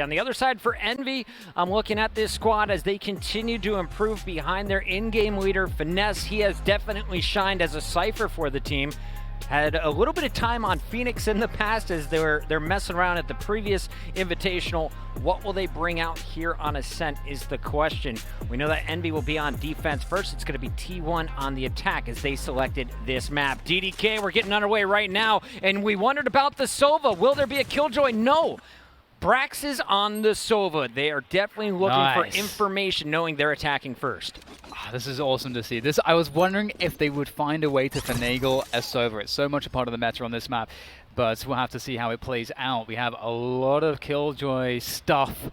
On the other side for Envy, I'm looking at this squad as they continue to improve behind their in-game leader, Finesse. He has definitely shined as a Cypher for the team. Had a little bit of time on Phoenix in the past as they're messing around at the previous Invitational. What will they bring out here on Ascent is the question. We know that Envy will be on defense first. It's going to be T1 on the attack as they selected this map. DDK, we're getting underway right now, and we wondered about the Sova. Will there be a Killjoy? No. Brax is on the Sova. They are definitely looking for information, knowing they're attacking first. Oh, this is awesome to see. I was wondering if they would find a way to finagle a Sova. It's so much a part of the meta on this map, but we'll have to see how it plays out. We have a lot of Killjoy stuff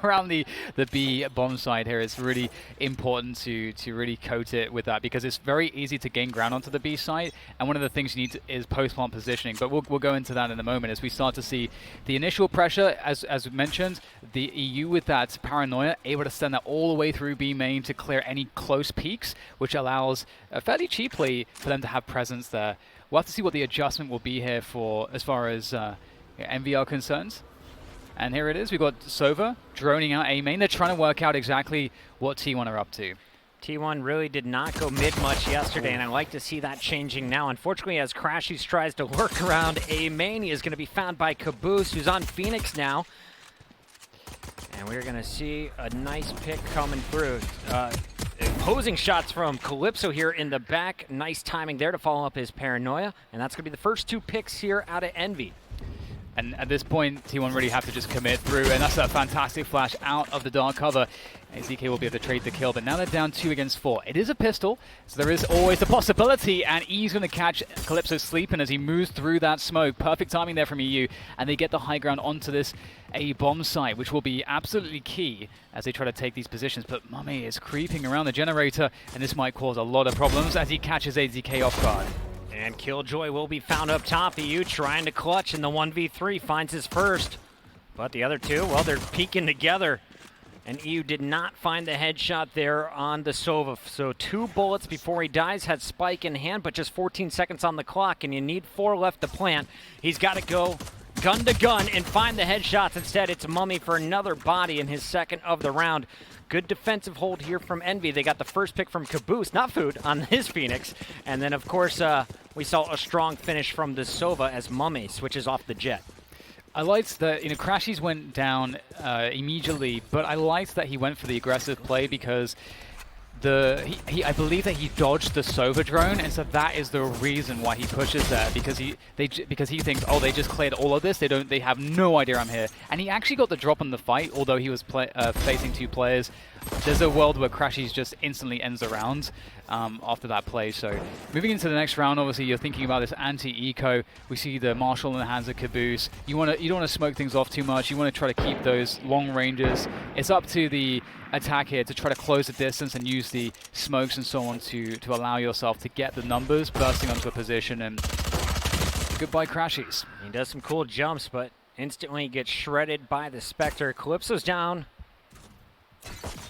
around the B bomb side here. It's really important to really coat it with that because it's very easy to gain ground onto the B side, and one of the things you need is post-plant positioning, but we'll go into that in a moment as we start to see the initial pressure, as mentioned, the EU with that paranoia, able to send that all the way through B main to clear any close peaks, which allows fairly cheaply for them to have presence there. We'll have to see what the adjustment will be here for as far as Envy are concerned. And here it is. We've got Sova droning out A main. They're trying to work out exactly what T1 are up to. T1 really did not go mid much yesterday, and I like to see that changing now. Unfortunately, as Crashies tries to work around A main, he is going to be found by Caboose, who's on Phoenix now. And we're going to see a nice pick coming through. Opposing shots from Calypso here in the back. Nice timing there to follow up his paranoia. And that's going to be the first 2 picks here out of Envy. And at this point, T1 really have to just commit through. And that's a fantastic flash out of the dark cover. ZK will be able to trade the kill, but now they're down 2 against 4. It is a pistol, so there is always the possibility, and E's going to catch Calypso sleeping as he moves through that smoke. Perfect timing there from EU, and they get the high ground onto this A-bomb site, which will be absolutely key as they try to take these positions. But Mummy is creeping around the generator, and this might cause a lot of problems as he catches AZK off guard. And Killjoy will be found up top. EU trying to clutch in the 1v3, finds his first. But the other two, well, they're peeking together. And EU did not find the headshot there on the Sova. So 2 bullets before he dies, had Spike in hand, but just 14 seconds on the clock, and you need 4 left to plant. He's got to go gun to gun and find the headshots. Instead, it's Mummy for another body in his second of the round. Good defensive hold here from Envy. They got the first pick from Caboose, not Food, on his Phoenix. And then, of course, we saw a strong finish from the Sova as Mummy switches off the Jet. I liked that, Crashies went down immediately, but I liked that he went for the aggressive play because I believe that he dodged the Sova drone, and so that is the reason why he pushes there, because he thinks, oh, they just cleared all of this, they have no idea I'm here, and he actually got the drop on the fight, although he was facing 2 players. There's a world where Crashies just instantly ends the round after that play. So moving into the next round, obviously you're thinking about this anti-eco. We see the Marshal in the hands of Caboose. You don't want to smoke things off too much. You want to try to keep those long ranges. It's up to the attack here to try to close the distance and use the smokes and so on to allow yourself to get the numbers bursting onto a position. And goodbye, Crashies. He does some cool jumps, but instantly gets shredded by the Spectre. Calypso's down,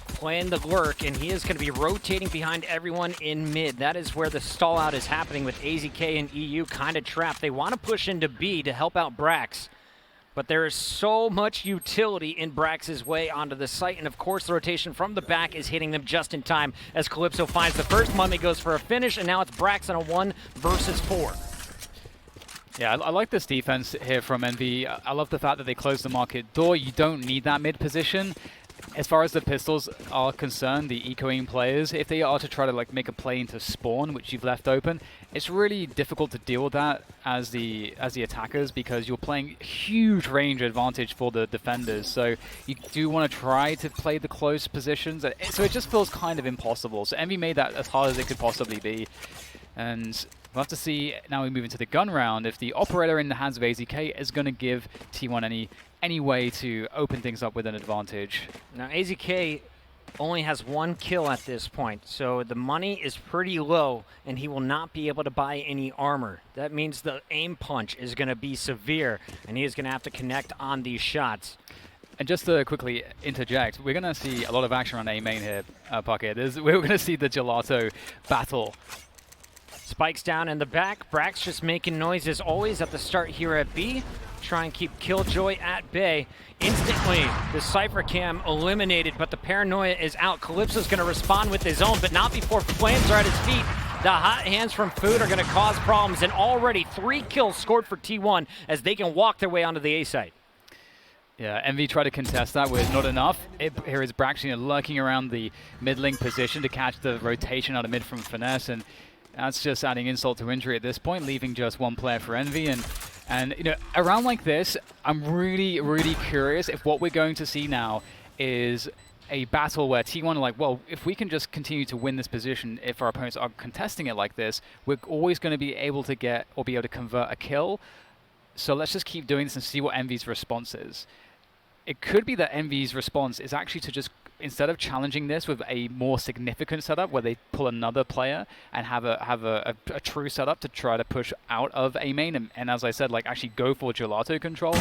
playing the lurk, and he is going to be rotating behind everyone in mid. That is where the stall out is happening with AZK and EU kind of trapped. They want to push into B to help out Brax, but there is so much utility in Brax's way onto the site, and of course the rotation from the back is hitting them just in time as Calypso finds the first. Mummy goes for a finish, and now it's Brax on a 1 versus 4. Yeah, I like this defense here from Envy. I love the fact that they closed the market door. You don't need that mid position. As far as the pistols are concerned, the ecoing players, if they are to try to make a play into spawn, which you've left open, it's really difficult to deal with that as the attackers because you're playing huge range advantage for the defenders. So you do want to try to play the close positions. So it just feels kind of impossible. So Envy made that as hard as it could possibly be. And we'll have to see, now we move into the gun round, if the operator in the hands of AZK is going to give T1 any way to open things up with an advantage. Now AZK only has 1 kill at this point, so the money is pretty low, and he will not be able to buy any armor. That means the aim punch is going to be severe, and he is going to have to connect on these shots. And just to quickly interject, we're going to see a lot of action on A main here, Pocket. We're going to see the Gelato battle Spikes down in the back. Brax just making noise as always at the start here at B. Try and keep Killjoy at bay. Instantly, the Cypher Cam eliminated, but the Paranoia is out. Calypso's going to respond with his own, but not before flames are at his feet. The hot hands from Food are going to cause problems, and already 3 kills scored for T1 as they can walk their way onto the A site. Yeah, Envy tried to contest that with not enough. Here is Brax lurking around the mid link position to catch the rotation out of mid from Finesse, and that's just adding insult to injury at this point, leaving just 1 player for Envy. And you know, around like this, I'm really, really curious if what we're going to see now is a battle where T1 are like, well, if we can just continue to win this position, if our opponents are contesting it like this, we're always going to be able to get or be able to convert a kill. So let's just keep doing this and see what Envy's response is. It could be that Envy's response is actually to just, instead of challenging this with a more significant setup where they pull another player and have a true setup to try to push out of A main and as I said, like actually go for gelato control,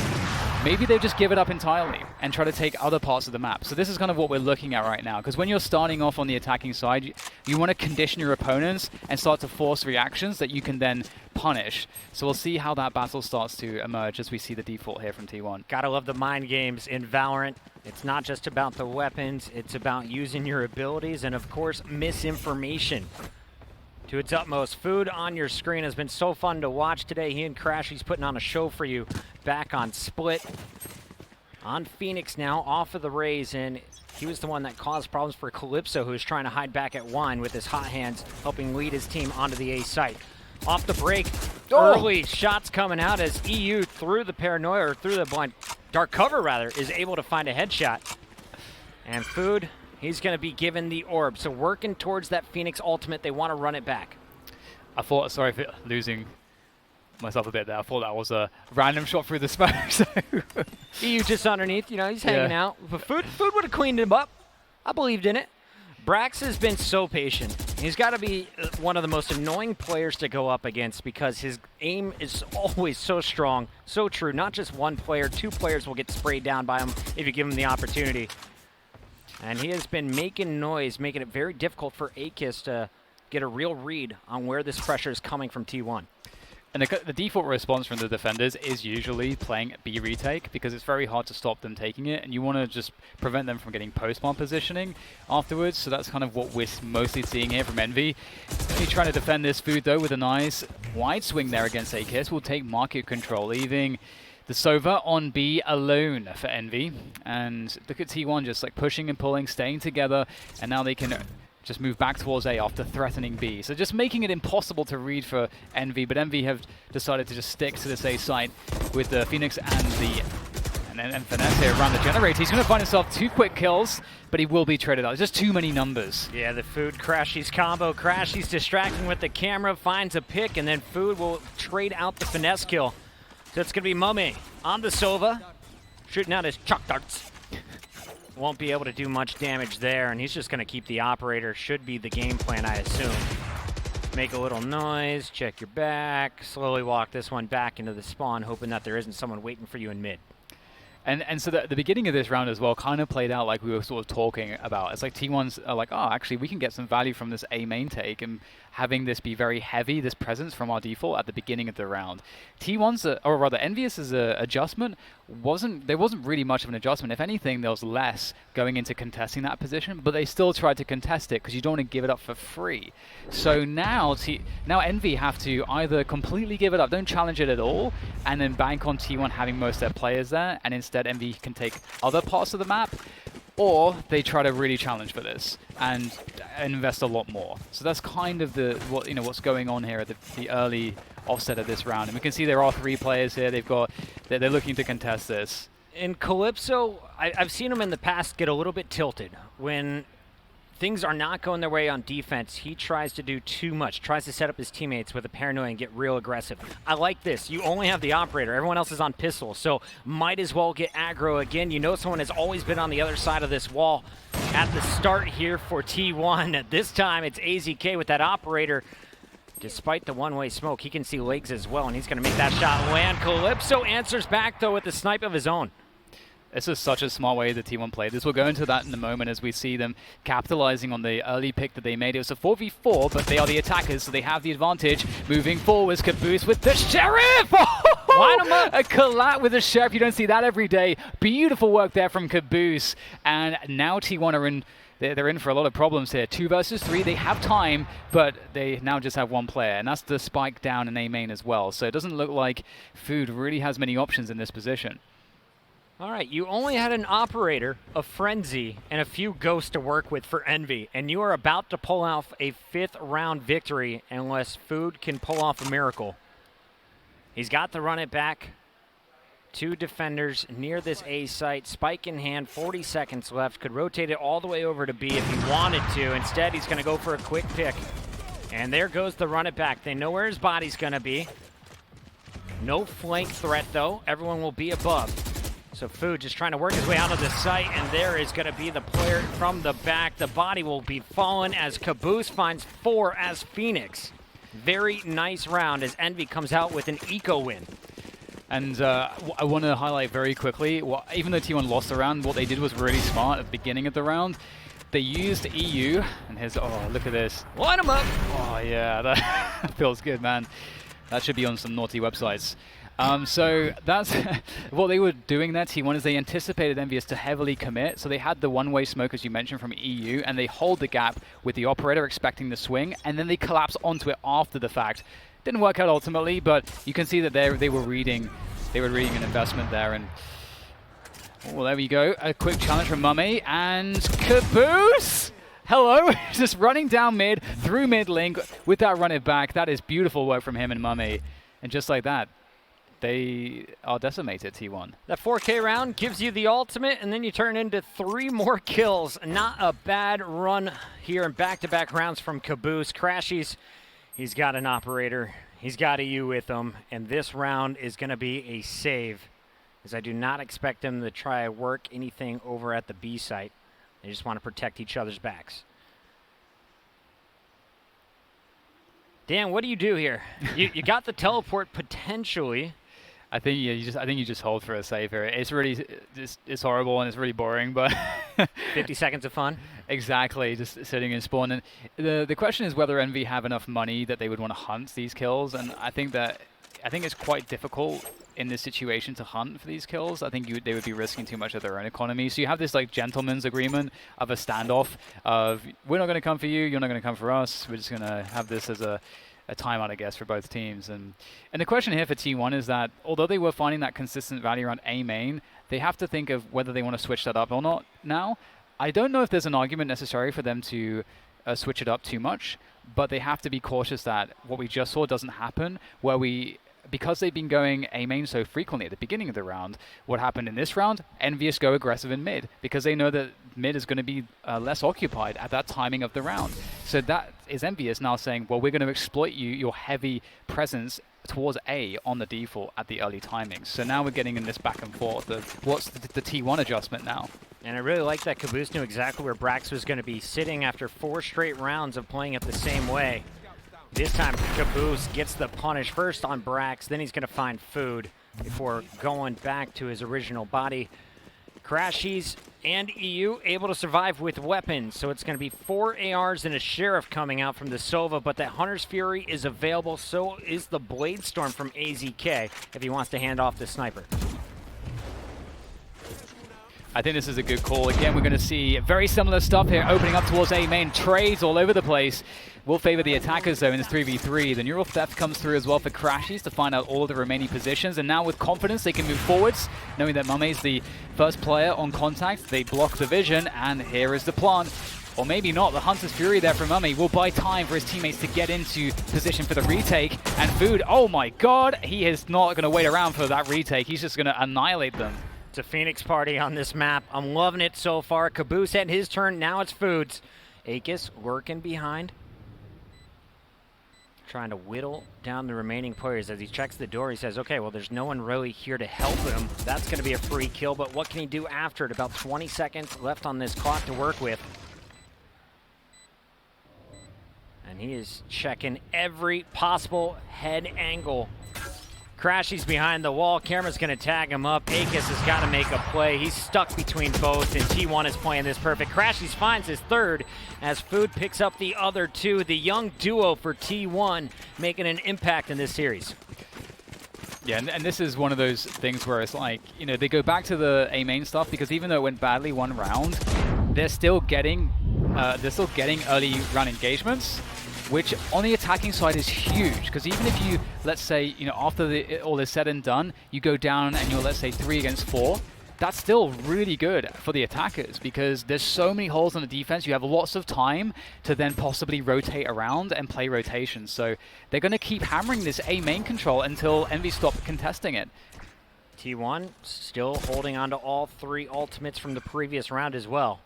maybe they just give it up entirely and try to take other parts of the map. So this is kind of what we're looking at right now, because when you're starting off on the attacking side, you want to condition your opponents and start to force reactions that you can then punish. So we'll see how that battle starts to emerge as we see the default here from T1. Gotta love the mind games in Valorant. It's not just about the weapons, it's about using your abilities and of course misinformation to its utmost. Food on your screen has been so fun to watch today. He and Crashy's putting on a show for you back on Split. On Phoenix now, off of the Rays, and he was the one that caused problems for Calypso, who was trying to hide back at Wine with his hot hands, helping lead his team onto the A site. Off the break, early shots coming out as EU through the Paranoia, or through the blind, dark cover rather, is able to find a headshot. And Food, he's going to be given the orb. So working towards that Phoenix ultimate, they want to run it back. I thought, sorry for losing myself a bit there. I thought that was a random shot through the smoke. So EU just underneath, you know, he's hanging out. But Food would have cleaned him up. I believed in it. Brax has been so patient. He's got to be one of the most annoying players to go up against because his aim is always so strong, so true. Not just one player, 2 players will get sprayed down by him if you give him the opportunity. And he has been making noise, making it very difficult for Akis to get a real read on where this pressure is coming from T1. And the default response from the defenders is usually playing B retake because it's very hard to stop them taking it, and you want to just prevent them from getting post-bomb positioning afterwards. So that's kind of what we're mostly seeing here from Envy. He's trying to defend this Food though with a nice wide swing there against Akis. Will take market control, leaving the Sova on B alone for Envy. And look at T1 just like pushing and pulling, staying together, and now they can just move back towards A after threatening B. So just making it impossible to read for Envy, but Envy have decided to just stick to this A site with the Phoenix and Finesse here around the generator. He's going to find himself 2 quick kills, but he will be traded out. There's just too many numbers. Yeah, the Food Crashy's combo. Crashy's distracting with the camera, finds a pick, and then Food will trade out the Finesse kill. So it's going to be Mummy on the Sova, shooting out his chalk darts. Won't be able to do much damage there, and he's just going to keep the operator. Should be the game plan, I assume. Make a little noise, check your back, slowly walk this one back into the spawn, hoping that there isn't someone waiting for you in mid. And so the beginning of this round as well kind of played out like we were sort of talking about. It's like T1s are like, oh, actually we can get some value from this A main take, and having this be very heavy, this presence from our default at the beginning of the round. T1's, or rather Envious's adjustment, there wasn't really much of an adjustment. If anything, there was less going into contesting that position, but they still tried to contest it because you don't want to give it up for free. So now Envy have to either completely give it up, don't challenge it at all, and then bank on T1 having most of their players there, and instead Envy can take other parts of the map, or they try to really challenge for this and invest a lot more. So that's kind of what's going on here at the early offset of this round. And we can see there are 3 players here. They're looking to contest this. In Calypso, I've seen him in the past get a little bit tilted. When things are not going their way on defense, he tries to do too much, tries to set up his teammates with a paranoia and get real aggressive. I like this. You only have the operator. Everyone else is on pistol, so might as well get aggro again. You know someone has always been on the other side of this wall at the start here for T1. This time it's AZK with that operator. Despite the one-way smoke, he can see legs as well, and he's going to make that shot land. Calypso answers back, though, with the snipe of his own. This is such a smart way the T1 played this. We'll go into that in a moment as we see them capitalizing on the early pick that they made. It was a 4v4, but they are the attackers, so they have the advantage. Moving forwards, Caboose with the Sheriff! Line him up! A collat with the Sheriff. You don't see that every day. Beautiful work there from Caboose. And now T1 are in... They're in for a lot of problems here. 2 versus 3, they have time, but they now just have one player, and that's the spike down in A main as well. So it doesn't look like Food really has many options in this position. All right, you only had an operator, a frenzy, and a few ghosts to work with for Envy, and you are about to pull off a 5th round victory unless Food can pull off a miracle. He's got to run it back. 2 defenders near this A site, spike in hand, 40 seconds left. Could rotate it all the way over to B if he wanted to. Instead, he's going to go for a quick pick. And there goes the run it back. They know where his body's going to be. No flank threat, though. Everyone will be above. So Food just trying to work his way out of the site, and there is going to be the player from the back. The body will be fallen as Caboose finds 4 as Phoenix. Very nice round as Envy comes out with an eco win. And I want to highlight very quickly, even though T1 lost the round, what they did was really smart at the beginning of the round. They used EU, and here's, oh, look at this. Line him up! Oh, yeah, that feels good, man. That should be on some naughty websites. So that's what they were doing there, T1, is they anticipated Envious to heavily commit. So they had the one-way smoke, as you mentioned, from EU, and they hold the gap with the operator expecting the swing, and then they collapse onto it after the fact. Didn't work out ultimately, but you can see that they were reading an investment there. And well, there we go. A quick challenge from Mummy and Caboose. Hello, just running down mid through mid link with that run it back. That is beautiful work from him and Mummy. And just like that, they are decimated, T1. That 4K round gives you the ultimate, and then you turn into 3 more kills. Not a bad run here in back-to-back rounds from Caboose. Crashies. He's got an operator, he's got a U with him, and this round is going to be a save, as I do not expect them to try to work anything over at the B site. They just want to protect each other's backs. Dan, what do you do here? you got the teleport potentially. I think you just hold for a save here. It's really it's horrible and it's really boring, but 50 seconds of fun. Exactly, just sitting in spawn. And the question is whether Envy have enough money that they would want to hunt these kills. And I think it's quite difficult in this situation to hunt for these kills. I think they would be risking too much of their own economy. So you have this like gentleman's agreement of a standoff of we're not going to come for you, you're not going to come for us. We're just going to have this as a timeout, I guess, for both teams. And the question here for T1 is that although they were finding that consistent value around A main, they have to think of whether they want to switch that up or not now. I don't know if there's an argument necessary for them to switch it up too much, but they have to be cautious that what we just saw doesn't happen, where because they've been going A main so frequently at the beginning of the round, what happened in this round, Envious go aggressive in mid, because they know that mid is going to be less occupied at that timing of the round. So that is Envious now saying, well, we're going to exploit your heavy presence towards A on the default at the early timings. So now we're getting in this back and forth of what's the T1 adjustment now. And I really like that Caboose knew exactly where Brax was going to be sitting after 4 straight rounds of playing it the same way. This time, Caboose gets the punish first on Brax, then he's going to find Food before going back to his original body. Crashies and EU able to survive with weapons, so it's going to be 4 ARs and a Sheriff coming out from the Sova, but that Hunter's Fury is available, so is the Blade Storm from AZK if he wants to hand off the Sniper. I think this is a good call. Again, we're going to see very similar stuff here, opening up towards A main. Trades all over the place. Will favor the attackers, though, in this 3v3. The Neural Theft comes through as well for Crashies to find out all of the remaining positions. And now with confidence, they can move forwards, knowing that Mummy's the first player on contact. They block the vision, and here is the plant. Or maybe not. The Hunter's Fury there from Mummy will buy time for his teammates to get into position for the retake. And Food, oh my god, he is not going to wait around for that retake. He's just going to annihilate them. It's a Phoenix party on this map. I'm loving it so far. Caboose had his turn. Now it's Food's. Akis working behind. Trying to whittle down the remaining players. As he checks the door, he says, okay, well, there's no one really here to help him. That's going to be a free kill, but what can he do after it? About 20 seconds left on this clock to work with. And he is checking every possible head angle. Crashy's behind the wall. Camera's going to tag him up. Akis has got to make a play. He's stuck between both, and T1 is playing this perfect. Crashy's finds his third as Food picks up the other two. The young duo for T1 making an impact in this series. Yeah, and this is one of those things where it's like, you know, they go back to the A main stuff because even though it went badly one round, they're still getting early round engagements, which on the attacking side is huge, because even if you, let's say, you know, after all is said and done, you go down and you're, let's say, 3 against 4, that's still really good for the attackers, because there's so many holes on the defense. You have lots of time to then possibly rotate around and play rotations. So they're going to keep hammering this A main control until Envy stop contesting it. T1 still holding on to all 3 ultimates from the previous round as well.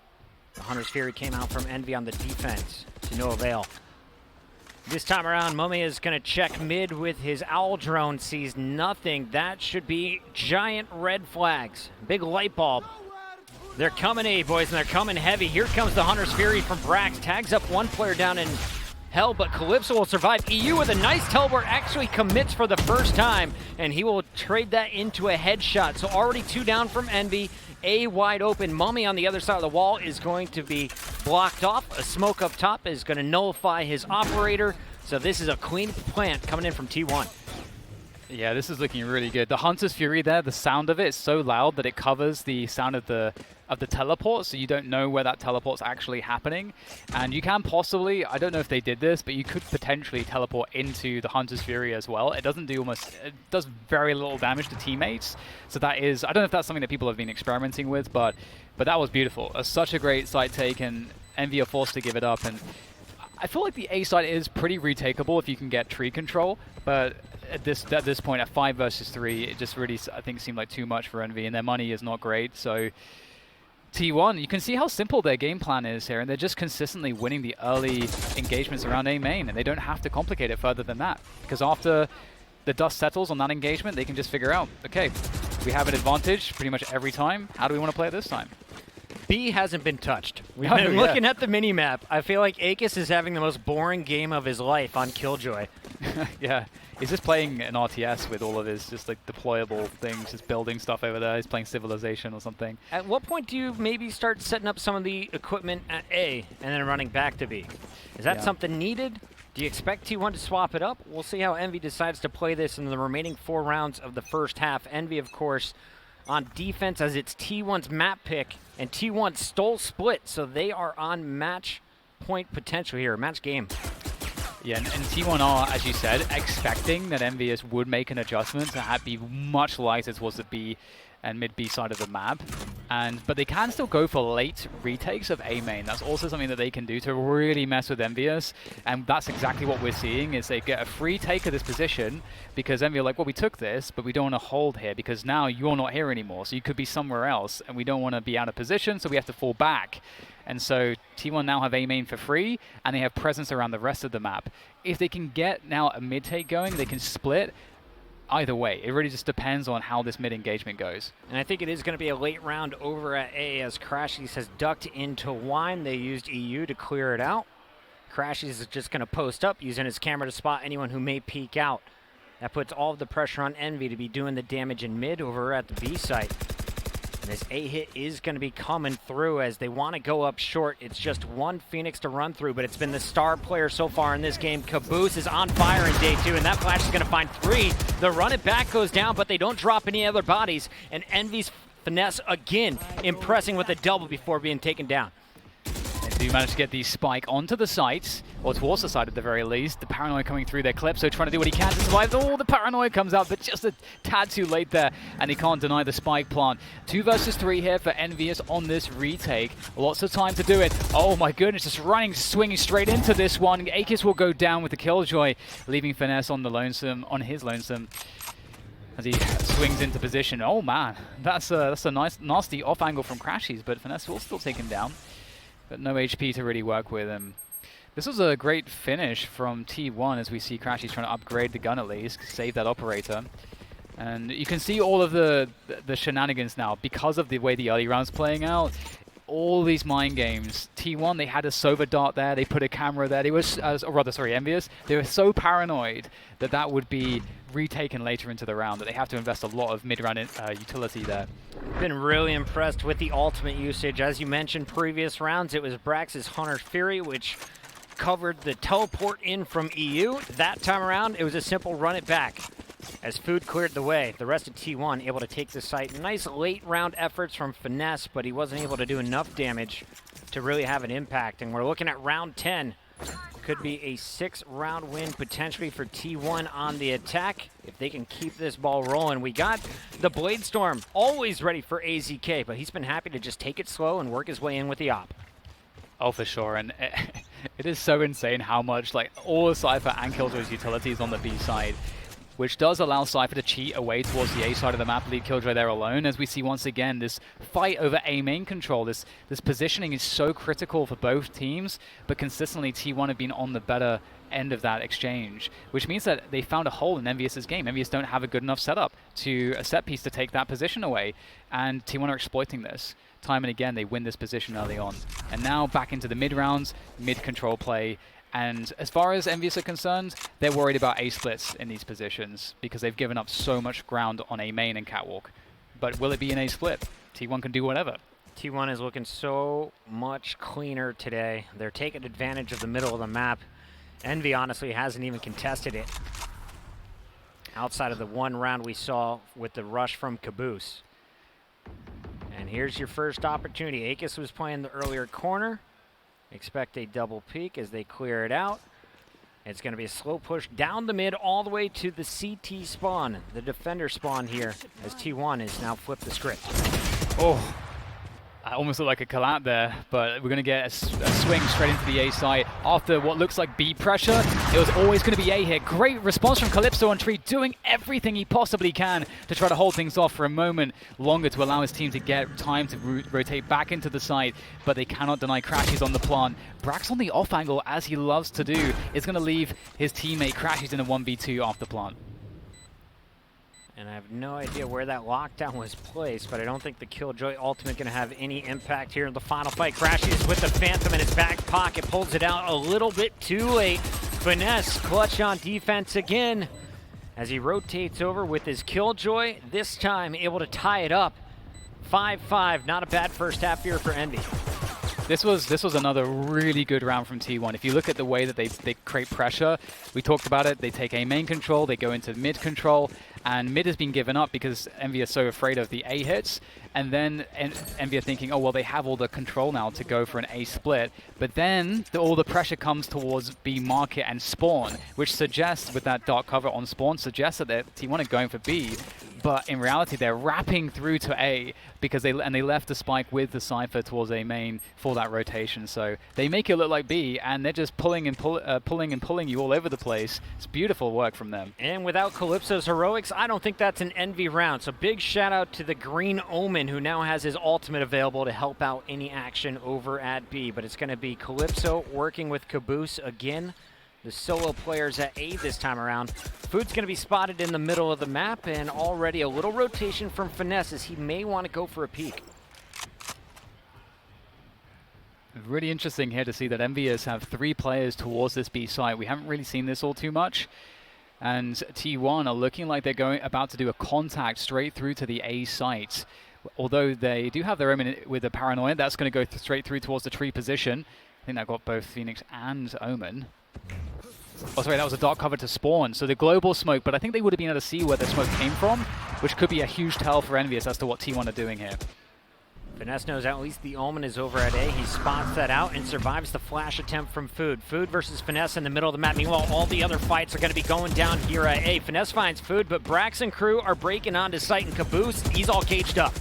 The Hunter's Fury came out from Envy on the defense to no avail. This time around, Mummy is going to check mid with his Owl Drone, sees nothing. That should be giant red flags. Big light bulb. They're coming A, boys, and they're coming heavy. Here comes the Hunter's Fury from Brax. Tags up one player down in hell, but Calypso will survive. EU with a nice teleport actually commits for the first time, and he will trade that into a headshot. So already 2 down from Envy. A wide open. Mummy on the other side of the wall is going to be blocked off. A smoke up top is going to nullify his operator. So this is a clean plant coming in from T1. Yeah, this is looking really good. The Hunter's Fury there, the sound of it is so loud that it covers the sound of the teleport, so you don't know where that teleport's actually happening. And you can possibly, I don't know if they did this, but you could potentially teleport into the Hunter's Fury as well. It doesn't do it does very little damage to teammates. So that is, I don't know if that's something that people have been experimenting with, but that was beautiful. Such a great site take, and Envy are forced to give it up. And I feel like the A side is pretty retakeable if you can get tree control, but at this point, at 5 versus 3, it just really, I think, seemed like too much for Envy, and their money is not great. So T1, you can see how simple their game plan is here, and they're just consistently winning the early engagements around A main, and they don't have to complicate it further than that, because after the dust settles on that engagement, they can just figure out, okay, we have an advantage pretty much every time. How do we want to play it this time? B hasn't been touched. We've been looking at the mini-map. I feel like Akis is having the most boring game of his life on Killjoy. Yeah, he's just playing an RTS with all of his just like deployable things, just building stuff over there. He's playing Civilization or something. At what point do you maybe start setting up some of the equipment at A and then running back to B? Is that something needed? Do you expect T1 to swap it up? We'll see how Envy decides to play this in the remaining 4 rounds of the first half. Envy, of course, on defense as it's T1's map pick, and T1 stole split, so they are on match point potential here, match game. Yeah, and T1 are, as you said, expecting that Envious would make an adjustment to be much lighter towards the B and mid-B side of the map. But they can still go for late retakes of A main. That's also something that they can do to really mess with Envious. And that's exactly what we're seeing, is they get a free take of this position because Envy are like, well, we took this, but we don't want to hold here because now you're not here anymore. So you could be somewhere else, and we don't want to be out of position, so we have to fall back. And so T1 now have A main for free, and they have presence around the rest of the map. If they can get now a mid-take going, they can split. Either way, it really just depends on how this mid-engagement goes. And I think it is going to be a late round over at A as Crashies has ducked into Wine. They used EU to clear it out. Crashies is just going to post up, using his camera to spot anyone who may peek out. That puts all of the pressure on Envy to be doing the damage in mid over at the B site. And this A hit is going to be coming through as they want to go up short. It's just one Phoenix to run through, but it's been the star player so far in this game. Caboose is on fire in day 2, and that flash is going to find 3. The run it back goes down, but they don't drop any other bodies. And Envy's finesse again, impressing with a double before being taken down. They do manage to get the spike onto the site, or towards the site at the very least. The Paranoid coming through their clip, so trying to do what he can to survive. Oh, the Paranoid comes out, but just a tad too late there, and he can't deny the spike plant. 2 versus 3 here for Envious on this retake. Lots of time to do it. Oh my goodness, just running, swinging straight into this one. Akis will go down with the Killjoy, leaving Finesse on his lonesome. As he swings into position. Oh man, that's a nice, nasty off angle from Crashies, but Finesse will still take him down. But no HP to really work with him. This was a great finish from T1 as we see Crashies trying to upgrade the gun at least, save that operator. And you can see all of the shenanigans now because of the way the early round's playing out. All these mind games. T1, they had a Sova dart there, they put a camera there. They were, Envious, they were so paranoid that that would be retaken later into the round, that they have to invest a lot of mid-round utility there. Been really impressed with the ultimate usage. As you mentioned, previous rounds, it was Brax's Hunter's Fury, which covered the teleport in from EU. That time around, it was a simple run it back. As Food cleared the way, the rest of T1 able to take the site. Nice late round efforts from Finesse, but he wasn't able to do enough damage to really have an impact. And we're looking at round 10. Could be a 6-round win potentially for T1 on the attack if they can keep this ball rolling. We got the Blade Storm always ready for AZK, but he's been happy to just take it slow and work his way in with the op. Oh, for sure, and it is so insane how much, like, all the Cypher and Killjoy's utilities on the B side, which does allow Cypher to cheat away towards the A side of the map, leave Killjoy there alone, as we see once again this fight over A main control. This positioning is so critical for both teams, but consistently T1 have been on the better end of that exchange, which means that they found a hole in Envious's game. Envious don't have a good enough setup to a set piece to take that position away, and T1 are exploiting this. Time and again, they win this position early on. And now back into the mid-rounds, mid-control play. And as far as Envious are concerned, they're worried about A splits in these positions because they've given up so much ground on A main and Catwalk. But will it be an A split? T1 can do whatever. T1 is looking so much cleaner today. They're taking advantage of the middle of the map. Envy honestly hasn't even contested it outside of the one round we saw with the rush from Caboose. And here's your first opportunity. Akis was playing the earlier corner. Expect a double peek as they clear it out. It's going to be a slow push down the mid all the way to the CT spawn, the defender spawn here, as T1 is now flipped the script. Oh, I almost looked like a collab there, but we're going to get a swing straight into the A side after what looks like B pressure. It was always going to be A here. Great response from Calypso on Tree, doing everything he possibly can to try to hold things off for a moment longer to allow his team to get time to rotate back into the side, but they cannot deny crashes on the plant. Brax on the off angle, as he loves to do, is going to leave his teammate crashes in a 1v2 off the plant. And I have no idea where that lockdown was placed, but I don't think the Killjoy ultimate going to have any impact here in the final fight. Crashes with the Phantom in his back pocket, pulls it out a little bit too late. Finesse clutch on defense again as he rotates over with his Killjoy, this time able to tie it up. 5-5, not a bad first half here for Envy. This was another really good round from T1. If you look at the way that they create pressure, we talked about it, they take A main control, they go into mid control, and mid has been given up because Envy is so afraid of the A hits, and then Envy are thinking, oh well, they have all the control now to go for an A split, but then all the pressure comes towards B market and spawn, which suggests, with that dark cover on spawn, suggests that T1 are going for B. But in reality, they're wrapping through to A because they left the spike with the Cypher towards A main for that rotation. So they make it look like B, and they're just pulling and pulling you all over the place. It's beautiful work from them. And without Calypso's heroics, I don't think that's an Envy round. So big shout out to the Green Omen, who now has his ultimate available to help out any action over at B. But it's going to be Calypso working with Caboose again. The solo players at A this time around. Food's going to be spotted in the middle of the map, and already a little rotation from Finesse as he may want to go for a peek. Really interesting here to see that Envious have 3 players towards this B site. We haven't really seen this all too much. And T1 are looking like they're about to do a contact straight through to the A site. Although they do have their omen with the Paranoid, that's going to go straight through towards the tree position. I think that got both Phoenix and Omen. Oh, sorry, that was a dark cover to spawn. So the global smoke, but I think they would have been able to see where the smoke came from, which could be a huge tell for Envious as to what T1 are doing here. Finesse knows at least the Omen is over at A. He spots that out and survives the flash attempt from Food. Food versus Finesse in the middle of the map. Meanwhile, all the other fights are going to be going down here at A. Finesse finds Food, but Brax and crew are breaking onto site, and Caboose, he's all caged up.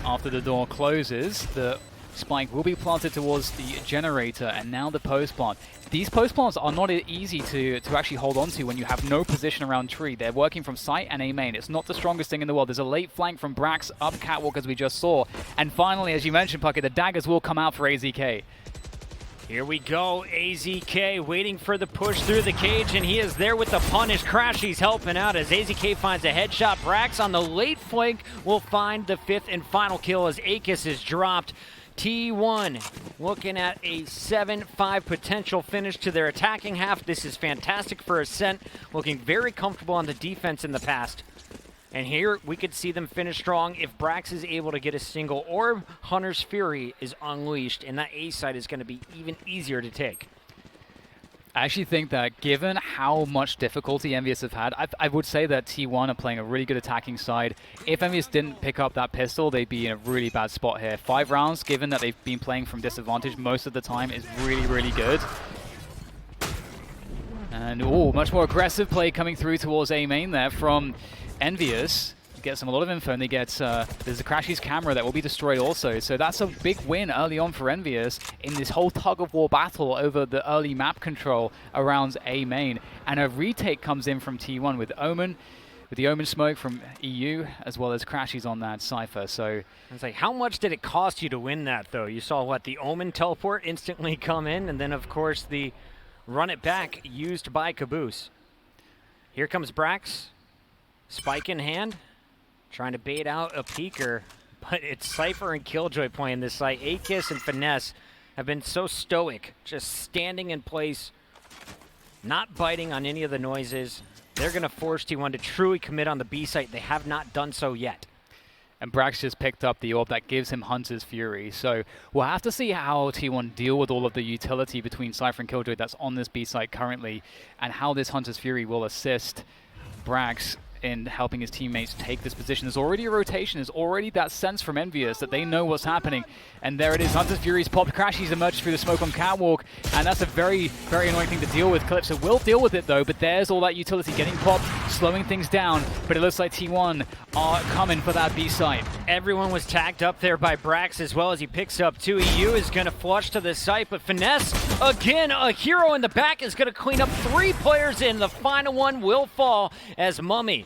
After the door closes, the spike will be planted towards the generator, and now the post plant. These post plants are not easy to actually hold on to when you have no position around tree. They're working from site and A main. It's not the strongest thing in the world. There's a late flank from Brax up Catwalk, as we just saw. And finally, as you mentioned, Puckett, the daggers will come out for AZK. Here we go, AZK waiting for the push through the cage, and he is there with the punish. Crash, he's helping out as AZK finds a headshot. Brax on the late flank will find the 5th and final kill as Akis is dropped. T1 looking at a 7-5 potential finish to their attacking half. This is fantastic for Ascent, looking very comfortable on the defense in the past. And here we could see them finish strong if Brax is able to get a single orb. Hunter's Fury is unleashed, and that A side is going to be even easier to take. I actually think that given how much difficulty Envious have had, I would say that T1 are playing a really good attacking side. If Envious didn't pick up that pistol, they'd be in a really bad spot here. 5 rounds, given that they've been playing from disadvantage most of the time, is really, really good. And, oh, much more aggressive play coming through towards A main there from Envious. Gets them a lot of info, and they get, there's a Crashy's camera that will be destroyed also. So that's a big win early on for Envious in this whole tug-of-war battle over the early map control around A main. And a retake comes in from T1 with Omen, with the Omen smoke from EU, as well as Crashy's on that Cypher. So it's like, how much did it cost you to win that, though? You saw, what, the Omen teleport instantly come in, and then, of course, the run it back used by Caboose. Here comes Brax, spike in hand. Trying to bait out a peeker, but it's Cypher and Killjoy playing this site. Akis and Finesse have been so stoic, just standing in place, not biting on any of the noises. They're going to force T1 to truly commit on the B site. They have not done so yet. And Brax just picked up the orb that gives him Hunter's Fury. So we'll have to see how T1 deal with all of the utility between Cypher and Killjoy that's on this B site currently, and how this Hunter's Fury will assist Brax in helping his teammates take this position. There's already a rotation. There's already that sense from Envious that they know what's happening. And there it is. Hunter's Fury's popped. Crashy's emerged through the smoke on Catwalk. And that's a very, very annoying thing to deal with. Calypso will deal with it, though. But there's all that utility getting popped, slowing things down. But it looks like T1 are coming for that B site. Everyone was tagged up there by Brax as well as he picks up 2. EU is going to flush to the site. But Finesse, again, a hero in the back, is going to clean up 3 players in. The final one will fall as Mummy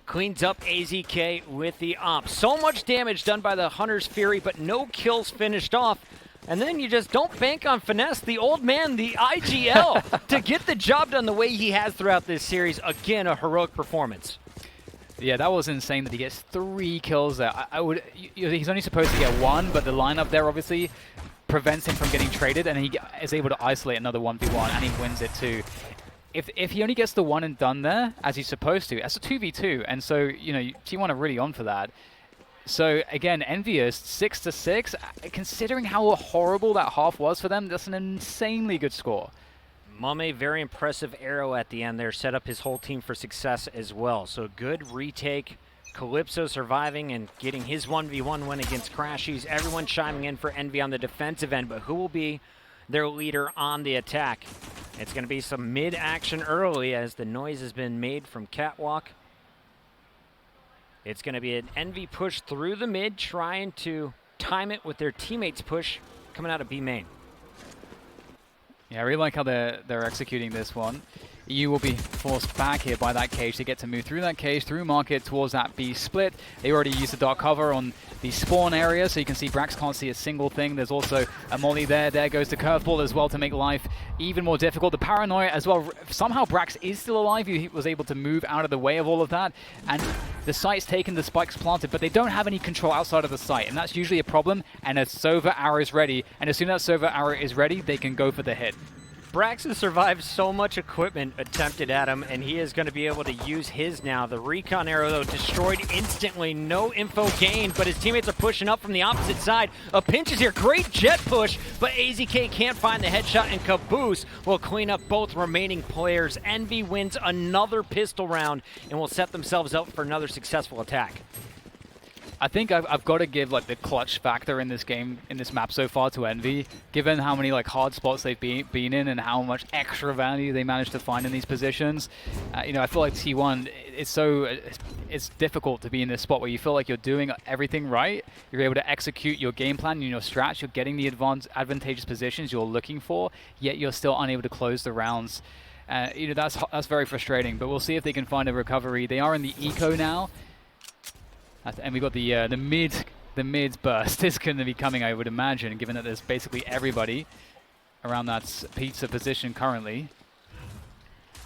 cleans up AZK with the op. So much damage done by the Hunter's Fury, but no kills finished off. And then you just don't bank on Finesse, the old man, the IGL, to get the job done the way he has throughout this series. Again, a heroic performance. Yeah, that was insane that he gets 3 kills there. He's only supposed to get 1, but the lineup there obviously prevents him from getting traded, and he is able to isolate another 1v1, and he wins it too. If he only gets the 1 and done there, as he's supposed to, that's a 2v2, and so, you know, T1 are really on for that. So, again, Envious, 6-6, considering how horrible that half was for them, that's an insanely good score. Mame, very impressive arrow at the end there, set up his whole team for success as well. So, good retake. Calypso surviving and getting his 1v1 win against Crashies. Everyone chiming in for Envy on the defensive end, but who will be their leader on the attack? It's going to be some mid-action early as the noise has been made from Catwalk. It's going to be an Envy push through the mid, trying to time it with their teammates' push coming out of B main. Yeah, I really like how they're executing this one. You will be forced back here by that cage. They get to move through that cage, through market, towards that B split. They already used the dark cover on the spawn area, so you can see Brax can't see a single thing. There's also a molly there. There goes the curveball as well to make life even more difficult. The paranoia as well. Somehow Brax is still alive. He was able to move out of the way of all of that. And the site's taken, the spikes planted, but they don't have any control outside of the site. And that's usually a problem. And a Sova arrow is ready. And as soon as that Sova arrow is ready, they can go for the hit. Brax has survived so much equipment attempted at him, and he is going to be able to use his now. The recon arrow, though, destroyed instantly. No info gained, but his teammates are pushing up from the opposite side. A pinch is here. Great jet push, but AZK can't find the headshot, and Caboose will clean up both remaining players. Envy wins another pistol round and will set themselves up for another successful attack. I think I've got to give like the clutch factor in this game, in this map so far to Envy, given how many like hard spots they've been in and how much extra value they managed to find in these positions. You know, I feel like T1, it's difficult to be in this spot where you feel like you're doing everything right. You're able to execute your game plan and your strats. You're getting the advantageous positions you're looking for, yet you're still unable to close the rounds. You know, that's very frustrating. But we'll see if they can find a recovery. They are in the eco now. And we got the mid burst is going to be coming, I would imagine, given that there's basically everybody around that pizza position currently.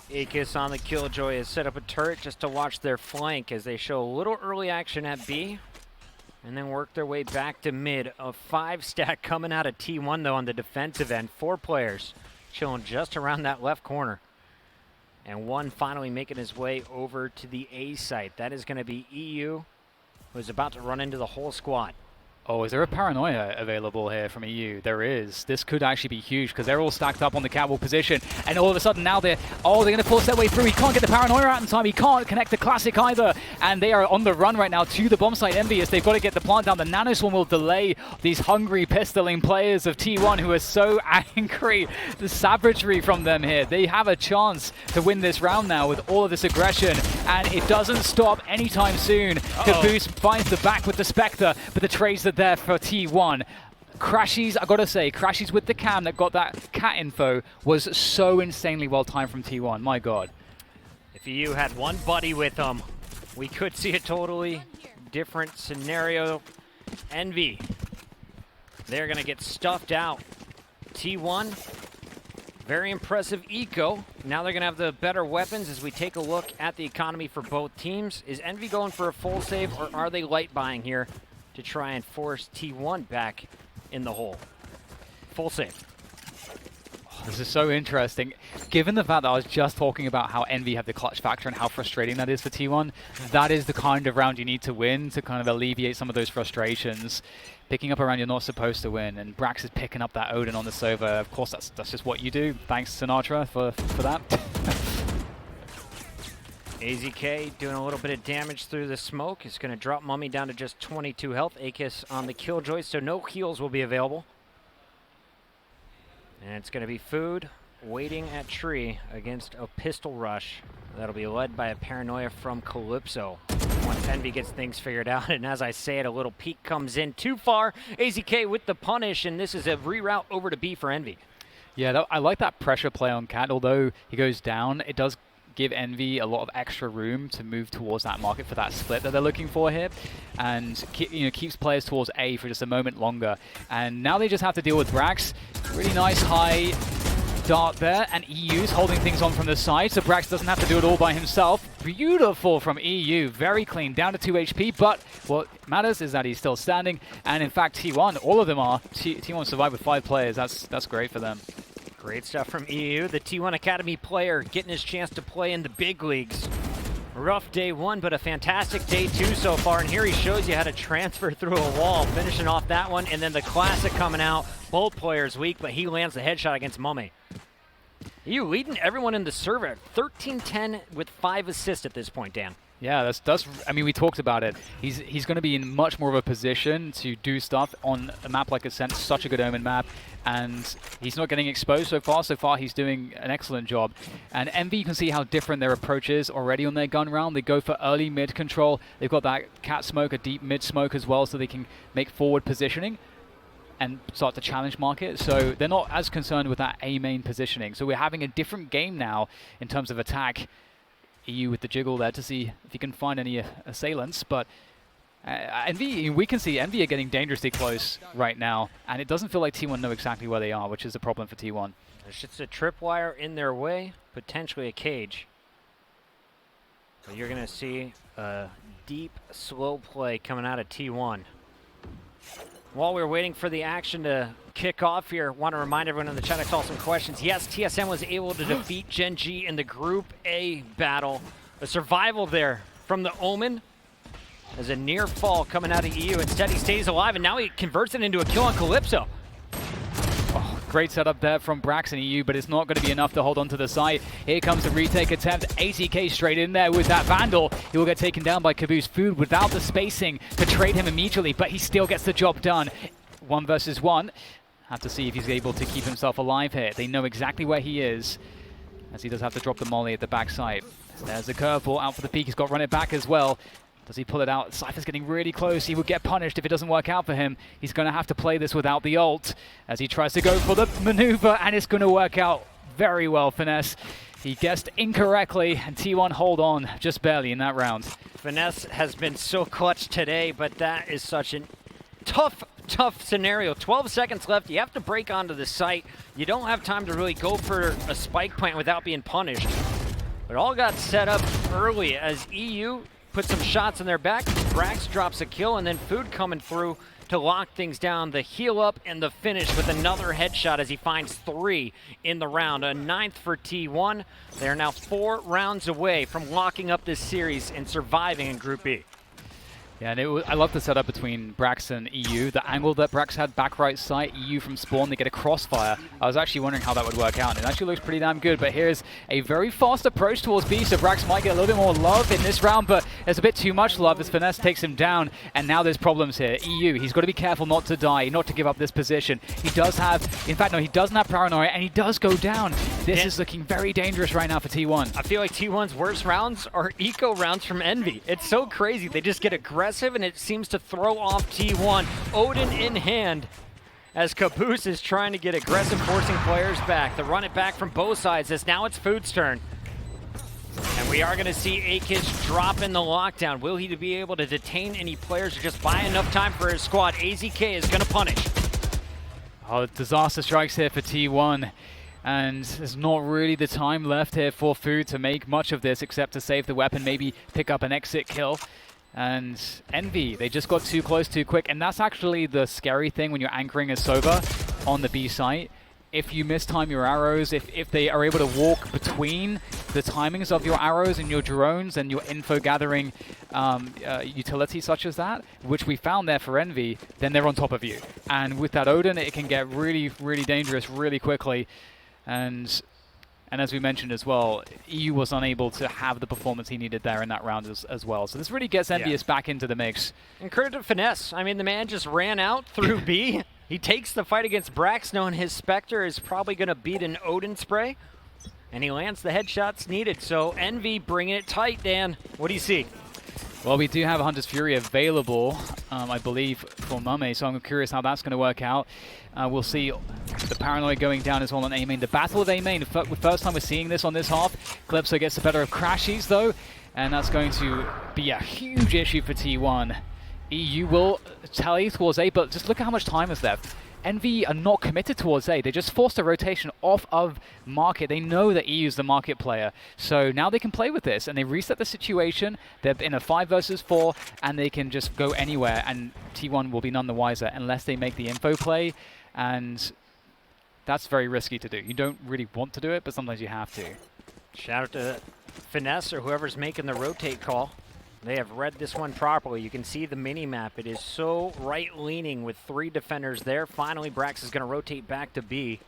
Akis on the Killjoy has set up a turret just to watch their flank as they show a little early action at B. and then work their way back to mid. A 5-stack coming out of T1 though on the defensive end. 4 players chilling just around that left corner. And one finally making his way over to the A site. That is going to be EU, who's about to run into the whole squad. Oh, is there a paranoia available here from EU? There is. This could actually be huge because they're all stacked up on the catwalk position. And all of a sudden now they're going to force their way through. He can't get the paranoia out in time. He can't connect the classic either. And they are on the run right now to the bomb site. Envious, they've got to get the plant down. The nanoswarm will delay these hungry pistoling players of T1 who are so angry. The savagery from them here. They have a chance to win this round now with all of this aggression. And it doesn't stop anytime soon. Caboose finds the back with the Spectre, but the trades are there for T1. Crashies, I gotta say, Crashies with the cam that got that cat info was so insanely well timed from T1. My god. If EU had one buddy with them, we could see a totally different scenario. Envy, they're gonna get stuffed out. T1, very impressive eco. Now they're gonna have the better weapons as we take a look at the economy for both teams. Is Envy going for a full save, or are they light buying here to try and force T1 back in the hole? Full save. This is so interesting. Given the fact that I was just talking about how Envy have the clutch factor and how frustrating that is for T1, that is the kind of round you need to win to kind of alleviate some of those frustrations. Picking up a round you're not supposed to win, and Brax is picking up that Odin on the Sova. Of course, that's just what you do. Thanks, Sinatra, for that. AZK doing a little bit of damage through the smoke. It's going to drop Mummy down to just 22 health. Akis on the Killjoy, so no heals will be available. And it's going to be Food waiting at tree against a pistol rush. That'll be led by a paranoia from Calypso once Envy gets things figured out. And as I say it, a little peek comes in too far. AZK with the punish, and this is a reroute over to B for Envy. Yeah, I like that pressure play on Cat. Although he goes down, it does give Envy a lot of extra room to move towards that market for that split that they're looking for here, and keeps players towards A for just a moment longer. And now they just have to deal with Brax. Really nice high dart there, and EU's holding things on from the side, so Brax doesn't have to do it all by himself. Beautiful from EU, very clean, down to 2 HP, but what matters is that he's still standing, and in fact T1, all of them are. T1 survived with 5 players, that's great for them. Great stuff from EU, the T1 Academy player getting his chance to play in the big leagues. Rough day 1, but a fantastic day 2 so far, and here he shows you how to transfer through a wall, finishing off that one, and then the classic coming out. Both players weak, but he lands the headshot against Mummy. EU leading everyone in the server, 13-10 with 5 assists at this point, Dan. Yeah, that's. I mean, we talked about it. He's going to be in much more of a position to do stuff on a map like Ascent, such a good Omen map, and he's not getting exposed so far. So far, he's doing an excellent job. And Envy, you can see how different their approach is already on their gun round. They go for early mid control. They've got that cat smoke, a deep mid smoke as well, so they can make forward positioning and start to challenge market. So they're not as concerned with that A main positioning. So we're having a different game now in terms of attack. EU with the jiggle there to see if he can find any assailants, but Envy, we can see Envy are getting dangerously close right now, and it doesn't feel like T1 know exactly where they are, which is a problem for T1. There's just a tripwire in their way, potentially a cage. So you're going to see a deep, slow play coming out of T1. While we're waiting for the action to kick off here, want to remind everyone in the chat, I saw some questions. Yes, TSM was able to defeat Gen.G in the Group A battle. A survival there from the Omen. As a near fall coming out of EU. Instead, he stays alive, and now he converts it into a kill on Calypso. Oh, great setup there from Brax and EU, but it's not going to be enough to hold on to the site. Here comes the retake attempt. 80k straight in there with that Vandal. He will get taken down by Caboose. Food without the spacing to trade him immediately, but he still gets the job done. 1 versus 1. Have to see if he's able to keep himself alive here. They know exactly where he is, as he does have to drop the molly at the backside. There's the curveball out for the peak. He's got to run it back as well. Does he pull it out? Cypher's getting really close. He will get punished if it doesn't work out for him. He's going to have to play this without the ult as he tries to go for the maneuver, and it's going to work out very well. Finesse. He guessed incorrectly, and T1 hold on just barely in that round. Finesse has been so clutch today, but that is such a tough scenario. 12 seconds left. You have to break onto the site. You don't have time to really go for a spike plant without being punished. But all got set up early as EU put some shots in their back. Brax drops a kill, and then Food coming through to lock things down. The heal up and the finish with another headshot as he finds 3 in the round. A 9th for T1. They're now 4 rounds away from locking up this series and surviving in Group B. Yeah, and I love the setup between Brax and EU. The angle that Brax had back right side, EU from spawn, they get a crossfire. I was actually wondering how that would work out, and it actually looks pretty damn good. But here's a very fast approach towards B, so Brax might get a little bit more love in this round, but there's a bit too much love as Finesse takes him down, and now there's problems here. EU, he's got to be careful not to die, not to give up this position. He does have, in fact, no, he doesn't have paranoia, and he does go down. This is looking very dangerous right now for T1. I feel like T1's worst rounds are eco rounds from Envy. It's so crazy. They just get aggressive, and it seems to throw off T1. Odin in hand as Caboose is trying to get aggressive, forcing players back. The run it back from both sides as now it's Food's turn. And we are going to see Akic drop in the lockdown. Will he be able to detain any players or just buy enough time for his squad? AZK is going to punish. Oh, disaster strikes here for T1. And there's not really the time left here for Food to make much of this except to save the weapon, maybe pick up an exit kill. And Envy, they just got too close too quick. And that's actually the scary thing when you're anchoring a Sova on the B site. If you mistime your arrows, if they are able to walk between the timings of your arrows and your drones and your info gathering utility such as that, which we found there for Envy, then they're on top of you. And with that Odin, it can get really, really dangerous really quickly. And as we mentioned as well, EU was unable to have the performance he needed there in that round as well. So this really gets Envious back into the mix. And credit to Finesse. I mean, the man just ran out through B. He takes the fight against Brax, knowing his Spectre is probably going to beat an Odin spray. And he lands the headshots needed. So Envy bringing it tight, Dan. What do you see? Well, we do have a Hunter's Fury available, I believe, for Mame, so I'm curious how that's going to work out. We'll see the Paranoid going down as well on A main. The battle of A main, the first time we're seeing this on this half. Calypso gets the better of Crashies, though, and that's going to be a huge issue for T1. EU will tally towards A, but just look at how much time is left. Envy are not committed towards A. They just forced a rotation off of market. They know that EU is the market player. So now they can play with this, and they reset the situation. They're in a 5 versus 4, and they can just go anywhere, and T1 will be none the wiser unless they make the info play, and that's very risky to do. You don't really want to do it, but sometimes you have to. Shout out to Finesse or whoever's making the rotate call. They have read this one properly. You can see the mini-map. It is so right-leaning with 3 defenders there. Finally, Brax is going to rotate back to B.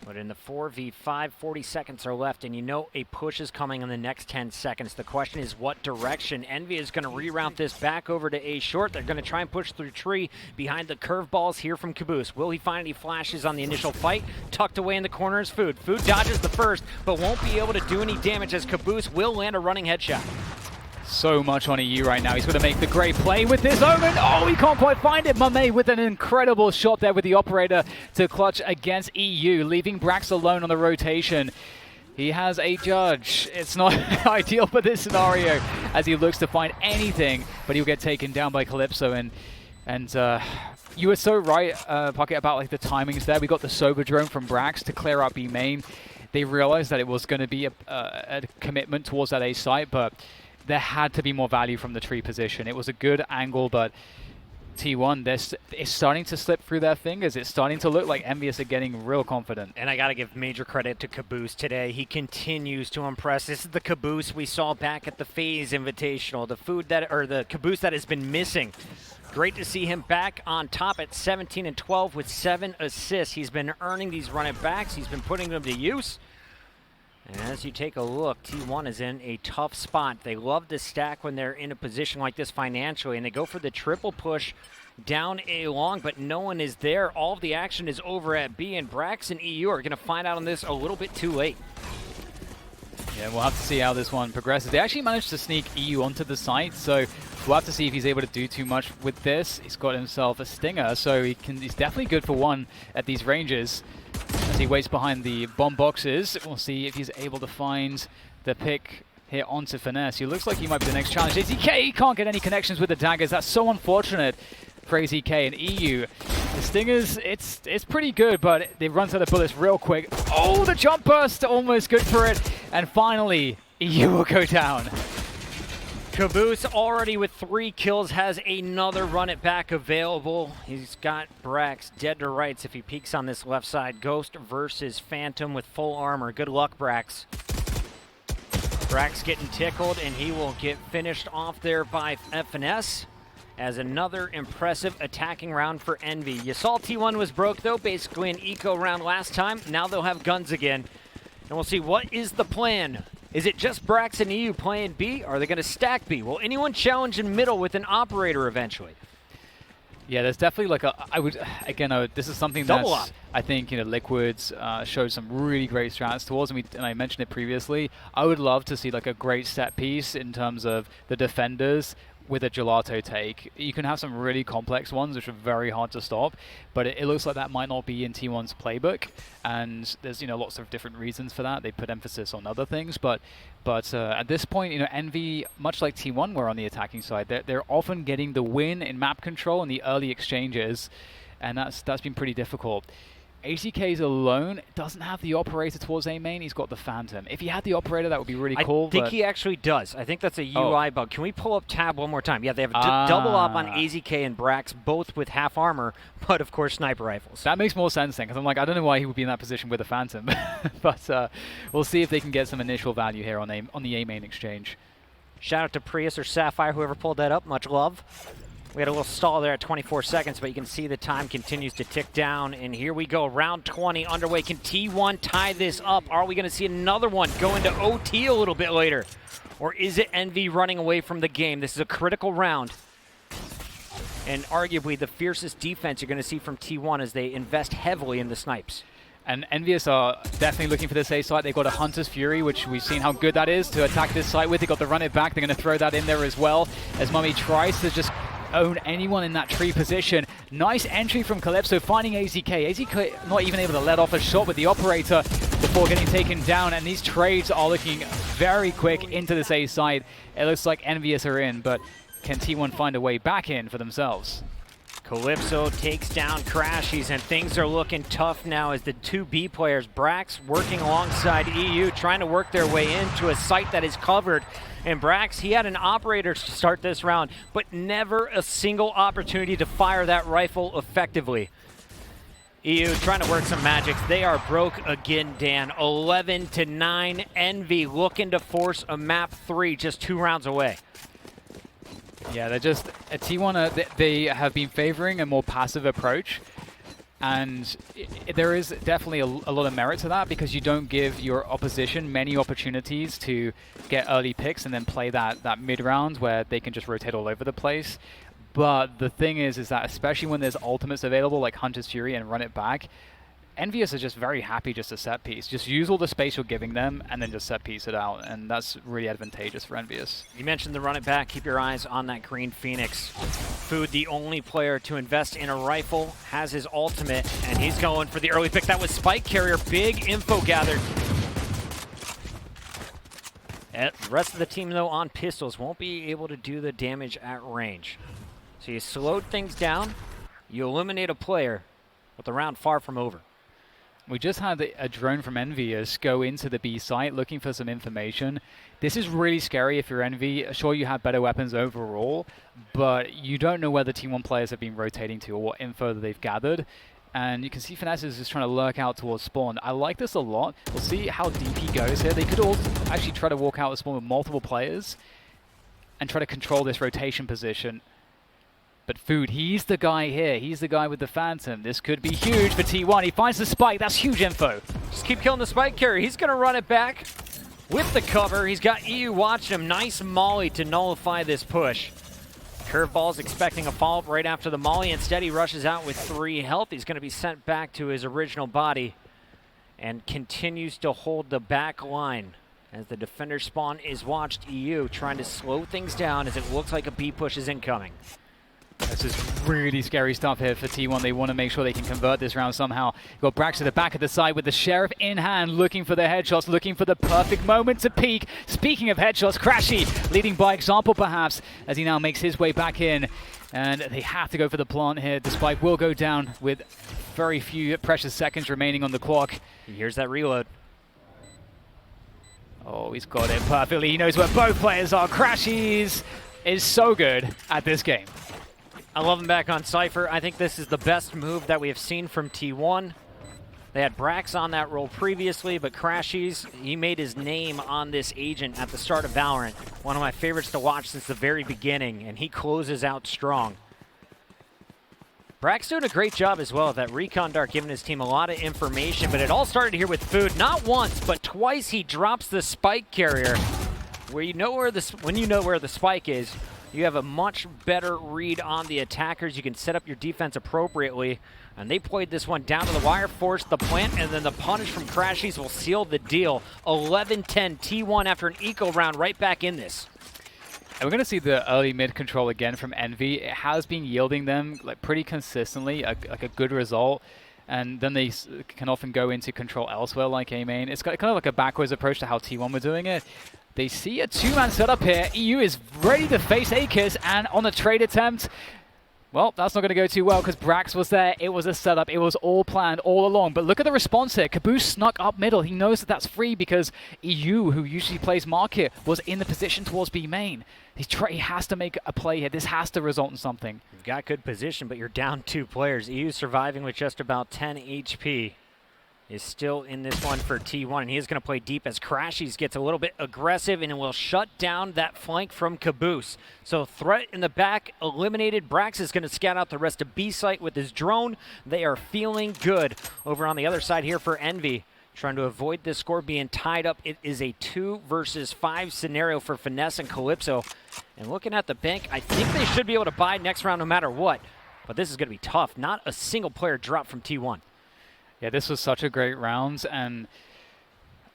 But in the 4v5, 40 seconds are left, and you know a push is coming in the next 10 seconds. The question is what direction. Envy is going to reroute this back over to A short. They're going to try and push through tree behind the curveballs here from Caboose. Will he find any flashes on the initial fight? Tucked away in the corner is Food. Food dodges the first, but won't be able to do any damage as Caboose will land a running headshot. So much on EU right now. He's going to make the great play with this Omen. Oh, he can't quite find it. Mame with an incredible shot there with the operator to clutch against EU, leaving Brax alone on the rotation. He has a judge. It's not ideal for this scenario as he looks to find anything, but he'll get taken down by Calypso. And you were so right, Pocket, about like the timings there. We got the Sober drone from Brax to clear up B main. They realized that it was going to be a commitment towards that A site, but there had to be more value from the tree position. It was a good angle, but T1, it's starting to slip through their fingers. It's starting to look like Envious are getting real confident. And I got to give major credit to Caboose today. He continues to impress. This is the Caboose we saw back at the FaZe Invitational. The Caboose that has been missing. Great to see him back on top at 17 and 12 with 7 assists. He's been earning these run-it-backs. He's been putting them to use. And as you take a look, T1 is in a tough spot. They love to stack when they're in a position like this financially, and they go for the triple push down A long, but no one is there. All of the action is over at B, and Brax and EU are going to find out on this a little bit too late. Yeah, we'll have to see how this one progresses. They actually managed to sneak EU onto the site, so we'll have to see if he's able to do too much with this. He's got himself a stinger, so he's definitely good for one at these ranges. As he waits behind the bomb boxes, we'll see if he's able to find the pick here onto Finesse. He looks like he might be the next challenge. AZK can't get any connections with the daggers. That's so unfortunate for AZK and EU. The stingers, it's pretty good, but they run out of bullets real quick. Oh, the jump burst, almost good for it. And finally, EU will go down. Caboose already with 3 kills has another run it back available. He's got Brax dead to rights if he peeks on this left side. Ghost versus Phantom with full armor. Good luck, Brax. Brax getting tickled, and he will get finished off there by FNS as another impressive attacking round for Envy. You saw T1 was broke, though, basically an eco round last time. Now they'll have guns again. And we'll see what is the plan. Is it just Brax and EU playing B? Are they going to stack B? Will anyone challenge in middle with an operator eventually? Yeah, there's definitely like this is something that I think, Liquids showed some really great strats towards, and I mentioned it previously. I would love to see like a great set piece in terms of the defenders with a gelato take. You can have some really complex ones which are very hard to stop, but it looks like that might not be in T1's playbook, and there's lots of different reasons for that. They put emphasis on other things, but at this point, Envy, much like T1 were on the attacking side, they're often getting the win in map control and the early exchanges, and that's been pretty difficult. AZK's alone doesn't have the operator towards A main. He's got the Phantom. If he had the operator, that would be really cool. I think he actually does. I think that's a UI bug. Can we pull up tab one more time? Yeah, they have double up on AZK and Brax, both with half armor, but of course sniper rifles. That makes more sense then, because I'm like, I don't know why he would be in that position with a Phantom. But we'll see if they can get some initial value here on the A main exchange. Shout out to Prius or Sapphire, whoever pulled that up. Much love. We had a little stall there at 24 seconds, but you can see the time continues to tick down. And here we go, round 20 underway. Can T1 tie this up? Are we going to see another one go into OT a little bit later? Or is it Envy running away from the game? This is a critical round. And arguably the fiercest defense you're going to see from T1 as they invest heavily in the snipes. And Envious are definitely looking for this A site. They've got a Hunter's Fury, which we've seen how good that is to attack this site with. They've got to run it back. They're going to throw that in there as well, as Mummy tries to just own anyone in that tree position. Nice entry from Calypso, finding AZK. AZK not even able to let off a shot with the operator before getting taken down, and these trades are looking very quick into this A site. It looks like Envious are in, but can T1 find a way back in for themselves? Calypso takes down Crashies, and things are looking tough now as the two B players, Brax working alongside EU, trying to work their way into a site that is covered. And Brax, he had an operator to start this round, but never a single opportunity to fire that rifle effectively. EU trying to work some magic. They are broke again, Dan. 11-9. Envy looking to force a map 3 just 2 rounds away. Yeah, they're just a T1. They have been favoring a more passive approach, and there is definitely a lot of merit to that, because you don't give your opposition many opportunities to get early picks and then play that mid round where they can just rotate all over the place. But the thing is that especially when there's ultimates available like Hunter's Fury and run it back, Envious are just very happy just to set piece. Just use all the space you're giving them and then just set piece it out, and that's really advantageous for Envious. You mentioned the run it back. Keep your eyes on that green Phoenix. Food, the only player to invest in a rifle, has his ultimate, and he's going for the early pick. That was Spike Carrier. Big info gathered. The rest of the team, though, on pistols won't be able to do the damage at range. So you slowed things down, you eliminate a player, with the round far from over. We just had a drone from Envious go into the B site looking for some information. This is really scary if you're Envy. Sure, you have better weapons overall, but you don't know where the T1 players have been rotating to or what info that they've gathered. And you can see Finesse is just trying to lurk out towards spawn. I like this a lot. We'll see how deep he goes here. They could also actually try to walk out of spawn with multiple players and try to control this rotation position. But Food, he's the guy here. He's the guy with the Phantom. This could be huge for T1. He finds the spike. That's huge info. Just keep killing the spike carrier. He's going to run it back with the cover. He's got EU watching him. Nice molly to nullify this push. Curveball's expecting a follow-up right after the molly. Instead, he rushes out with 3 health. He's going to be sent back to his original body and continues to hold the back line. As the defender spawn is watched, EU trying to slow things down as it looks like a B push is incoming. This is really scary stuff here for T1. They want to make sure they can convert this round somehow. Got Brax to the back of the side with the Sheriff in hand, looking for the headshots, looking for the perfect moment to peak. Speaking of headshots, Crashy leading by example perhaps, as he now makes his way back in. And they have to go for the plant here. The spike will go down with very few precious seconds remaining on the clock. Here's that reload. Oh, he's got it perfectly. He knows where both players are. Crashies is so good at this game. I love him back on Cypher. I think this is the best move that we have seen from T1. They had Brax on that role previously, but Crashies, he made his name on this agent at the start of Valorant. One of my favorites to watch since the very beginning, and he closes out strong. Brax doing a great job as well of that recon dart, giving his team a lot of information, but it all started here with Food. Not once, but twice he drops the spike carrier. When you know where the spike is, you have a much better read on the attackers. You can set up your defense appropriately. And they played this one down to the wire, forced the plant, and then the punish from Crashies will seal the deal. 11-10 T1 after an eco round right back in this. And we're going to see the early mid control again from Envy. It has been yielding them like pretty consistently, like a good result. And then they can often go into control elsewhere like A main. It's kind of like a backwards approach to how T1 were doing it. They see a two-man setup here. EU is ready to face Akis, and on the trade attempt, well, that's not going to go too well because Brax was there. It was a setup. It was all planned all along. But look at the response here. Caboose snuck up middle. He knows that that's free because EU, who usually plays market, was in the position towards B main. He has to make a play here. This has to result in something. You've got good position, but you're down 2 players. EU surviving with just about 10 HP. Is still in this one for T1, and he is going to play deep as Crashies gets a little bit aggressive and it will shut down that flank from Caboose. So threat in the back eliminated. Brax is going to scout out the rest of B site with his drone. They are feeling good over on the other side here for Envy. Trying to avoid this score being tied up. It is a 2 versus 5 scenario for Finesse and Calypso. And looking at the bank, I think they should be able to buy next round no matter what. But this is going to be tough. Not a single player dropped from T1. Yeah, this was such a great round, and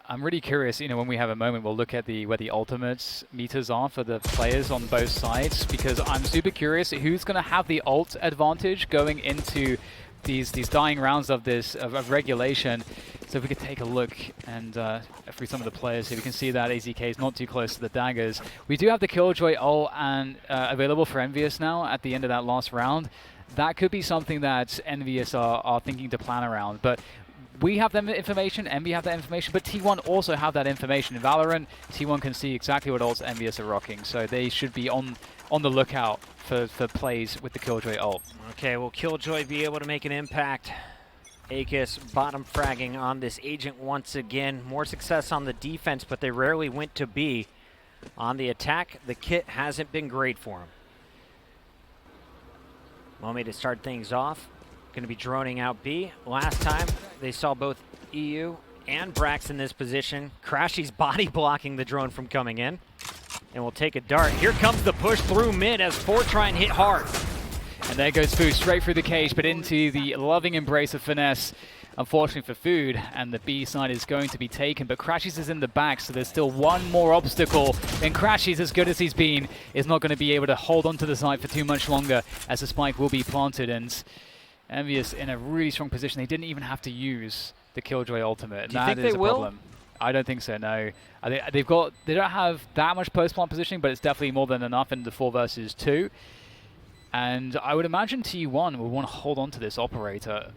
I'm really curious, when we have a moment, we'll look at where the ultimates meters are for the players on both sides, because I'm super curious who's going to have the ult advantage going into these dying rounds of regulation. So if we could take a look and through some of the players here, we can see that AZK is not too close to the daggers. We do have the Killjoy ult and available for Envious now at the end of that last round. That could be something that Envious are thinking to plan around. But we have that information, Envy have that information, but T1 also have that information. In Valorant, T1 can see exactly what ults Envious are rocking, so they should be on the lookout for plays with the Killjoy ult. Okay, will Killjoy be able to make an impact? Akis bottom fragging on this agent once again. More success on the defense, but they rarely went to B. On the attack, the kit hasn't been great for him. Moment to start things off. Going to be droning out B. Last time, they saw both EU and Brax in this position. Crashy's body blocking the drone from coming in. And we'll take a dart. Here comes the push through mid as 4 try and hit hard. And there goes Food straight through the cage, but into the loving embrace of Finesse. Unfortunately for Food, and the B side is going to be taken, but Crashies is in the back, so there's still one more obstacle. And Crashies, as good as he's been, is not going to be able to hold on to the side for too much longer, as the spike will be planted. And Envious in a really strong position. They didn't even have to use the Killjoy ultimate. Do you think they will? I don't think so, no. They don't have that much post-plant positioning, but it's definitely more than enough in the 4 versus 2. And I would imagine T1 will want to hold on to this operator.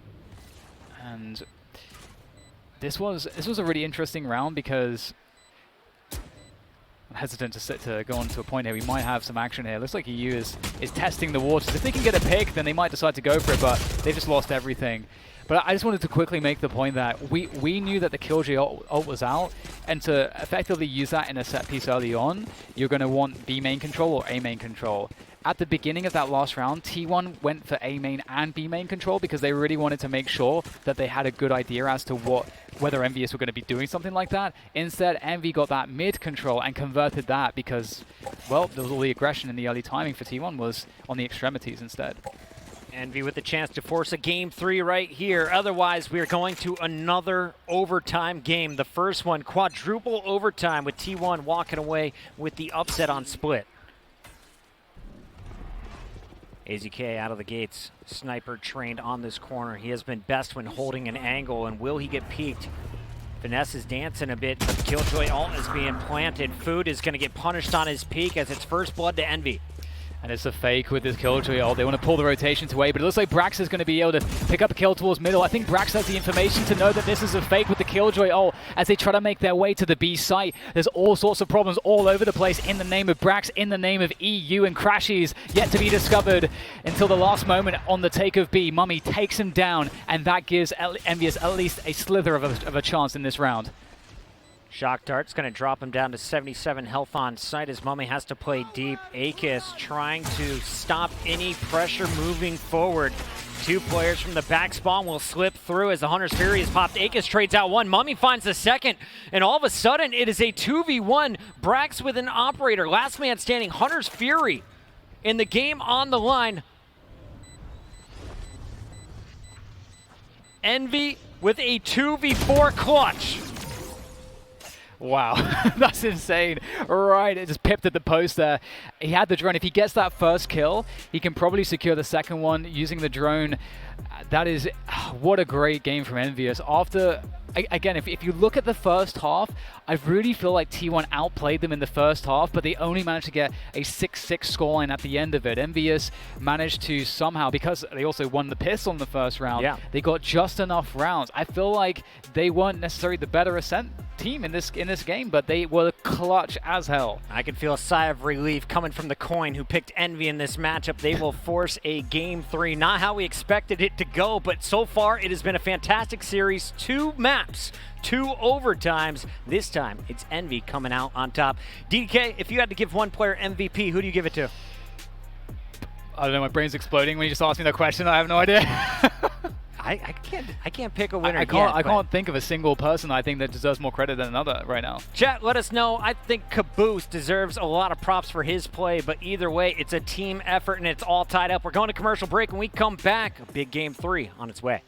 And this was a really interesting round because I'm hesitant to go on to a point here. We might have some action here. Looks like EU is testing the waters. If they can get a pick, then they might decide to go for it, but they just lost everything. But I just wanted to quickly make the point that we knew that the Killjoy ult was out, and to effectively use that in a set piece early on, you're going to want B main control or A main control. At the beginning of that last round, T1 went for A main and B main control because they really wanted to make sure that they had a good idea as to whether Envious were going to be doing something like that. Instead, Envy got that mid control and converted that because, well, there was all the aggression and the early timing for T1 was on the extremities instead. Envy with the chance to force a game 3 right here. Otherwise, we are going to another overtime game. The first one, quadruple overtime with T1 walking away with the upset on split. AZK out of the gates. Sniper trained on this corner. He has been best when holding an angle, and will he get peeked? Finesse is dancing a bit, but the Killjoy ult is being planted. Food is going to get punished on his peek as it's first blood to Envy. And it's a fake with this Killjoy ult. They want to pull the rotations away, but it looks like Brax is going to be able to pick up a kill towards middle. I think Brax has the information to know that this is a fake with the Killjoy ult as they try to make their way to the B site. There's all sorts of problems all over the place in the name of Brax, in the name of EU, and Crashies yet to be discovered until the last moment on the take of B. Mummy takes him down, and that gives Envious at least a slither of a chance in this round. Shock Dart's going to drop him down to 77 health on site as Mummy has to play deep. Akis trying to stop any pressure moving forward. Two players from the back spawn will slip through as the Hunter's Fury is popped. Akis trades out one. Mummy finds the second. And all of a sudden, it is a 2v1. Brax with an operator. Last man standing. Hunter's Fury in the game on the line. Envy with a 2v4 clutch. Wow, that's insane. Right, it just pipped at the post there. He had the drone. If he gets that first kill, he can probably secure the second one using the drone. That is, what a great game from Envious. After, again, if you look at the first half, I really feel like T1 outplayed them in the first half, but they only managed to get a 6-6 scoreline at the end of it. Envious managed to somehow, because they also won the pistol in the first round, they got just enough rounds. I feel like they weren't necessarily the better Ascent team in this game, but they were clutch as hell. I can feel a sigh of relief coming from the coin who picked Envy in this matchup. They will force a game 3. Not how we expected it to go, but so far it has been a fantastic series. 2 maps, 2 overtimes. This time it's Envy coming out on top. DK, if you had to give one player MVP, who do you give it to? I don't know, my brain's exploding when you just asked me that question. I have no idea. I can't pick a winner. I can't think of a single person I think that deserves more credit than another right now. Chat, let us know. I think Caboose deserves a lot of props for his play, but either way, it's a team effort and it's all tied up. We're going to commercial break. When we come back, a big game 3 on its way.